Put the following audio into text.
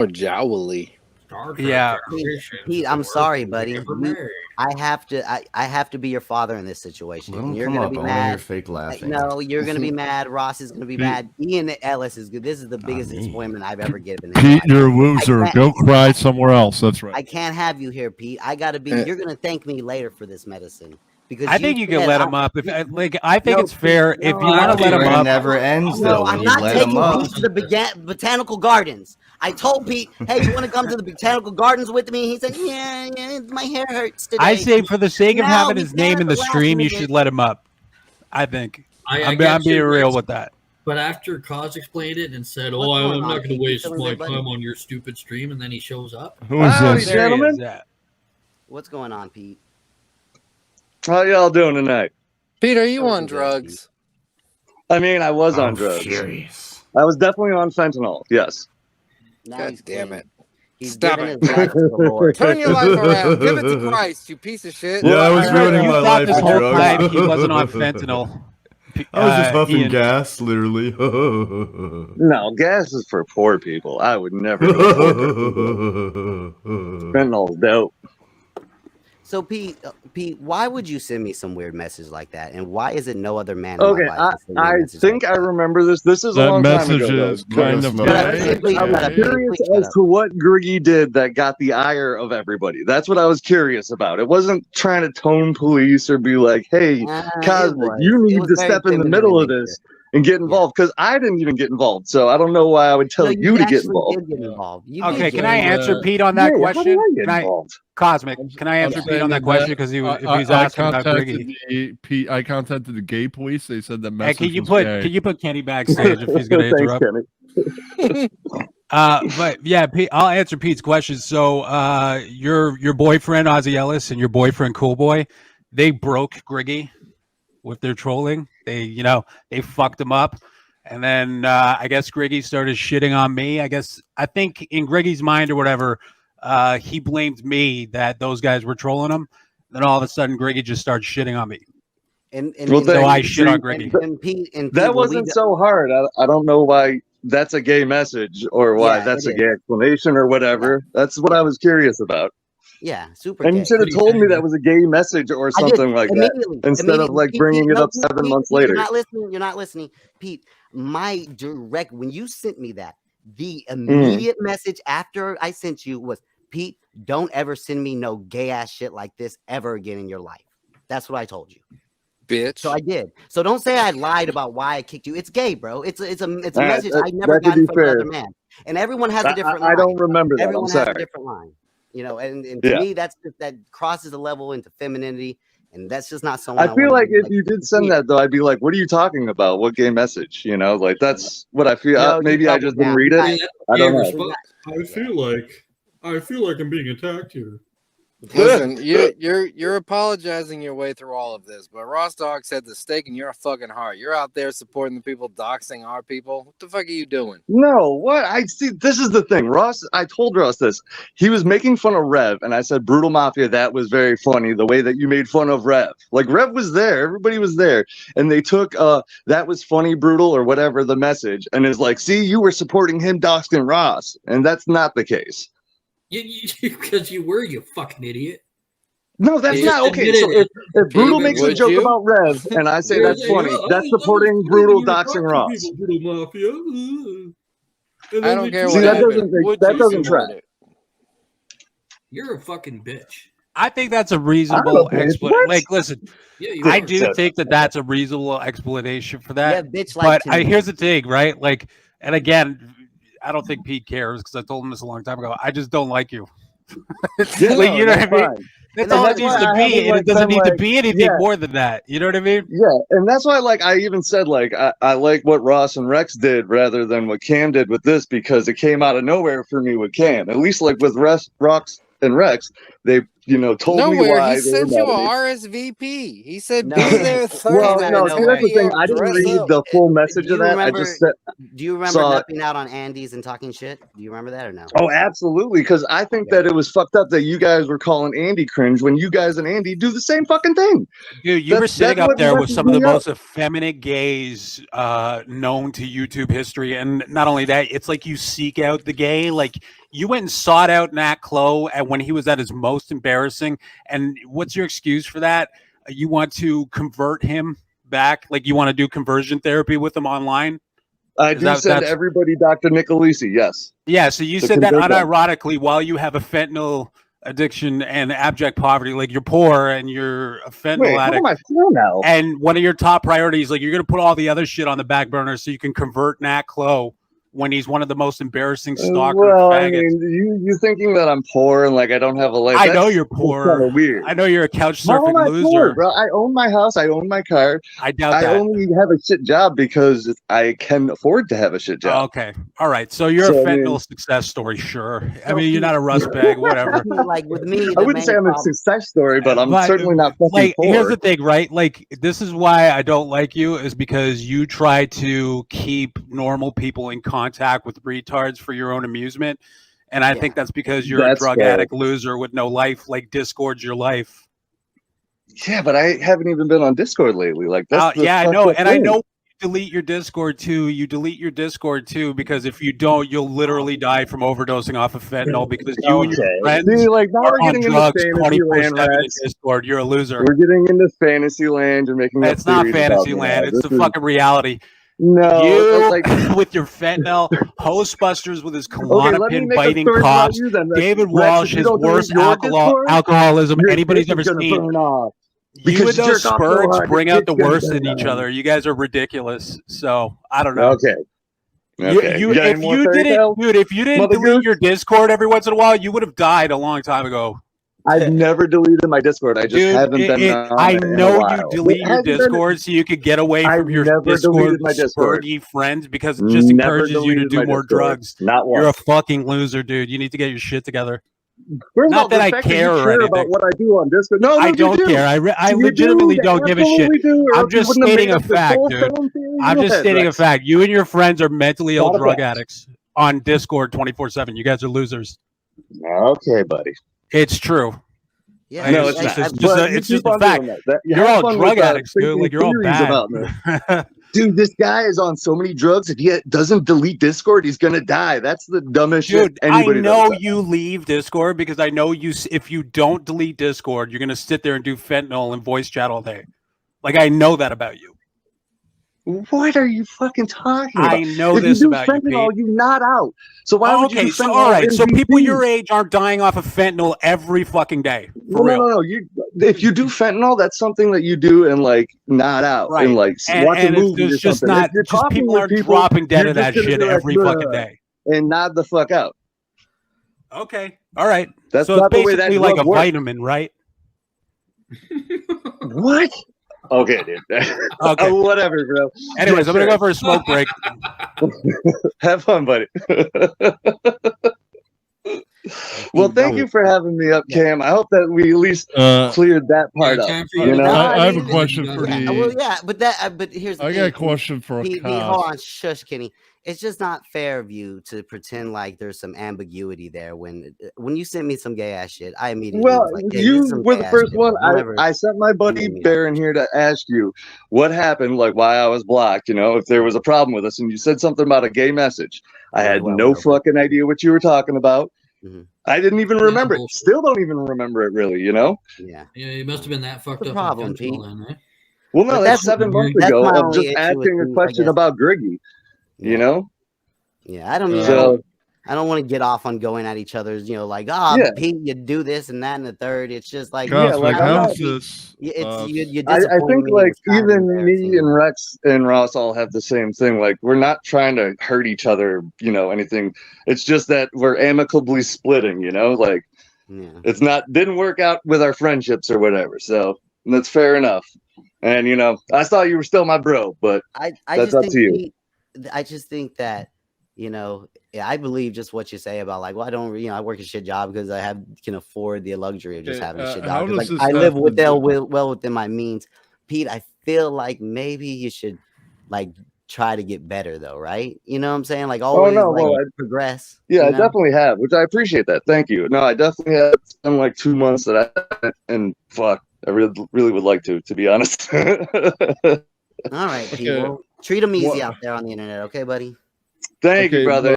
Or jowly. Yeah. Pete, I'm sorry, buddy. I have to be your father in this situation. Let him You're come gonna up. be I want to hear mad. fake laughing. No, you're gonna be mad. Ross is gonna be mad. Ian Ellis is good. This is the biggest disappointment I've ever given. Pete, you're a loser. Go cry somewhere else. That's right. I can't have you here, Pete. I gotta be. You're gonna thank me later for this medicine. Because I think you can let him up. I think it's fair if you want to let him It up. never ends No, though. I'm When not you let taking him up. Pete to the botanical gardens. I told Pete, "Hey, you want to come to the botanical gardens with me?" He said, "Yeah, my hair hurts today." I say for the sake of Now having we his name can't in the allow stream, him you to should get- let him up. I think. I'm get being you, real Rex. with that. But after Kaz explained it and said, What's "Oh, going I'm on, not going Pete? to You waste feeling my good, buddy? time on your stupid stream," and then he shows up. Who is Howdy, this? There he gentlemen. is, yeah. What's going on, Pete? How y'all doing tonight? Pete, are you Oh, on good, drugs? I mean, I was on drugs. Furious. I was definitely on fentanyl. Yes. Now God he's damn clean. it. He's Stop given it. his life to the Lord. Turn your life around. Give it to Christ, you piece of shit. Yeah, I was You ruining my thought life this with whole drugs. time he wasn't on fentanyl. I was just huffing Ian. gas, literally. No, gas is for poor people. I would never do fentanyl's dope. So Pete, why would you send me some weird message like that? And why is it no other man Okay, in my life? can send me a I message think like I that? remember this. This is a That long time message ago. is though. kind of Shut up, Pete, I'm shut up, Pete, curious please shut as up. to what Griggy did that got the ire of everybody. That's what I was curious about. It wasn't trying to tone police or be like, "Hey, It Cosmic, was. you It need was to very step in the feminine middle in of nature. this and get involved." Because I didn't even get involved, so I don't know why I would tell No, you to get actually involved. did get involved. You Okay, did can get I involved. answer Pete on that Yeah, how do question? I get Can I, involved? Cosmic, can I answer Pete on that question? Because if he's asking about Griggy. I contacted the gay police. They said that Hey, message can you was put gay. Kenny backstage if he's going to Thanks, interrupt? Kenny. But yeah, Pete, I'll answer Pete's question. So, your boyfriend Ozzy Ellis and your boyfriend Cool Boy, they broke Griggy with their trolling. They fucked him up, and then I guess Griggy started shitting on me. I think in Griggy's mind or whatever, he blamed me that those guys were trolling him. Then all of a sudden, Griggy just started shitting on me. Well, So I thank shit you. on Griggy. And Pete, That wasn't so hard. I don't know why that's a gay message or why Yeah, that's it a is. gay explanation or whatever. That's what I was curious about. Yeah, super And gay. you should have told me that was a gay message or I did something like that immediately. instead of like Pete, bringing it no, up Pete, 7 months Pete, later. You're not listening, Pete. My direct when you sent me that, the immediate message after I sent you was, Pete, don't ever send me no gay ass shit like this ever again in your life. That's what I told you. Bitch. So I did. So don't say I lied about why I kicked you. It's gay, bro. It's a message I that never to gotten be from fair. another man. And everyone has a different I line. don't remember that. Everyone I'm has a sorry. different line. And to Yeah. me, that crosses a level into femininity, and that's just not someone I feel wanna like be if you did send that though, I'd be like, "What are you talking about? What gay message?" You know, like that's what I feel. No, you Maybe I doubled just didn't down. read You it. got- I don't know. I feel like I'm being attacked here. Listen, you're apologizing your way through all of this, but Ross Dog said the stake in your fucking heart. You're out there supporting the people doxing our people. What the fuck are you doing? No, what I see. This is the thing, Ross. I told Ross this. He was making fun of Rev, and I said, "Brutal Mafia." That was very funny. The way that you made fun of Rev, like Rev was there, everybody was there, and they took that was funny, brutal, or whatever the message, and it's like, see, you were supporting him doxing Ross, and that's not the case. Because you were, you fucking idiot. No, that's You not just okay. admitted So it. if Brutal Pete, makes a would joke you? about Rev, and I say that's funny, that's supporting Brutal doxing Ross. Brutal Mafia. I don't care See, what that happened. doesn't make- Would that you doesn't support track. it? You're a fucking bitch. I think that's a reasonable I don't know, explanation. what? Like, listen, Yeah, you I are. do think that that's a reasonable explanation for that. Yeah, bitch like But to me. here's the thing, right? Like, and again, I don't think Pete cares because I told him this a long time ago. I just don't like you. Yeah, Like, no, you know that's what I mean? fine. That's And all it that's needs why to I be, haven't, and like, it doesn't been need to like- be anything yeah. more than that. You know what I mean? Yeah, and that's why, like, I even said, like, I like what Ross and Rex did rather than what Cam did with this because it came out of nowhere for me with Cam. At least, like, with Rox and Rex, they, told me Nowhere. why He they were sent you mad a at me. RSVP. He said, No, "Be it there came Thursday." Well, out no, of see, that's the nowhere. thing. I didn't Dress read up. the full message Do of you that. remember? I just said, Do you remember saw it. nothing out on Andy's and talking shit? Do you remember that or no? Oh, absolutely. Because I think that it was fucked up that you guys were calling Andy cringe when you guys and Andy do the same fucking thing. Dude, you were That's sitting up what there with messes some of the me up. most effeminate gays known to YouTube history, and not only that, it's like you seek out the gay. Like You went and sought out Nat Clow and when he was at his most embarrassing. And what's your excuse for that? You want to convert him back? Like you want to do conversion therapy with him online? I do send everybody Dr. Nicolisi, yes. Yeah, so you said that unironically while you have a fentanyl addiction and abject poverty, like you're poor and you're a fentanyl addict. How am I poor now? And one of your top priorities, like you're going to put all the other shit on the back burner so you can convert Nat Clow when he's one of the most embarrassing stalker Well, faggots. I mean, you thinking that I'm poor and like I don't have a life. I know you're poor. Kind of weird. I know you're a couch How am surfing I loser, poor, bro. I own my house. I own my car. I doubt I that. only have a shit job because I can afford to have a shit job. Okay, all right. So you're a fentanyl success story, sure. I mean, you're not a rust bag, whatever. Like with me, I wouldn't say I'm a success story, but I'm certainly not fucking like, poor. here's the thing, right? Like, this is why I don't like you, is because you try to keep normal people in contact with retards for your own amusement. And I think that's because you're a drug addict loser with no life. Like, Discord's your life. Yeah, but I haven't even been on Discord lately. Like, that's I know. And I know you delete your Discord too. You delete your Discord too, because if you don't, you'll literally die from overdosing off of fentanyl because you and your friends like, now are we're on getting drugs into fantasy land, 24/7 in Discord. You're a loser. We're getting into fantasy land and making It's not fantasy land. It's the fucking reality. No, you like, with your fentanyl, Hostbusters with his Klonopin biting cops, cops, David Walsh, his worst alcoholism anybody's ever seen. You and those Spurgs bring out the worst in each other. You guys are ridiculous. So I don't know. Okay. If you didn't delete your Discord every once in a while, you would have died a long time ago. I've never deleted my Discord. I just haven't been on I it know in a while. you delete your Discord so you could get away from your Discord Spurgy friends because it just encourages you to do more drugs. Not once. You're a fucking loser, dude. You need to get your shit together. First Not that I care or anything about what I do on Discord. No, I don't care. I legitimately don't give a shit. I'm just stating a fact, dude. I'm just stating a fact. You and your friends are mentally ill drug addicts on Discord 24/7. You guys are losers. Okay, buddy. It's true. Yeah, no, it's not. It's just a fact. You're all drug addicts, dude. Like, you're all bad. Dude, this guy is on so many drugs. If he doesn't delete Discord, he's gonna die. That's the dumbest shit anybody does. I know you leave Discord because I know you. If you don't delete Discord, you're gonna sit there and do fentanyl and voice chat all day. Like, I know that about you. What are you fucking talking about? I know this about you, Pete. You're not out. So why would you do fentanyl? All right. So people your age aren't dying off of fentanyl every fucking day. For real. No. If you do fentanyl, that's something that you do and like not out and like watch a movie or just something. Not just people aren't dropping dead of that shit every fucking day and nod the fuck out. Okay. All right. That's so not it's the way that basically like a vitamin, right? What? Okay, dude. Okay. Whatever, bro. Anyways, I'm gonna go for a smoke break. Have fun, buddy. Well, thank you for having me up, Cam. I hope that we at least cleared that part up. I have a question for the. Well, but here's the thing. got a question for Pete, hold on, shush, Kenny. It's just not fair of you to pretend like there's some ambiguity there. When you sent me some gay ass shit, I immediately was like, hey, you were the first one. I sent my buddy Baron here to ask you what happened, like why I was blocked. You know, if there was a problem with us, and you said something about a gay message. I had no fucking idea what you were talking about. Mm-hmm. I didn't even remember it. Still don't even remember it, really. You know? Yeah. Yeah, you must have been that fucked up. Problem, Pete. Then, right? Well, no, that's 7 months ago of just asking a question about Griggy. You know? Yeah, I don't want to get off on going at each other's, like, Pete, you do this and that and the third. It's just like, I think like even me and Rex and Ross all have the same thing. Like, we're not trying to hurt each other, anything. It's just that we're amicably splitting, like it's didn't work out with our friendships or whatever. So that's fair enough. And I thought you were still my bro, but that's up to you. I just think that I believe just what you say about like, well, I don't, I work a shit job because I can afford the luxury of just having a shit job. Like, I live well within my means. Pete, I feel like maybe you should like try to get better though, right? You know what I'm saying? Like always progress. Yeah, I definitely have, which I appreciate that. Thank you. No, I definitely have. It's been like 2 months and fuck, I really would like to be honest. All right, Pete. Well, treat them easy out there on the internet, okay, buddy? Thank you, brother.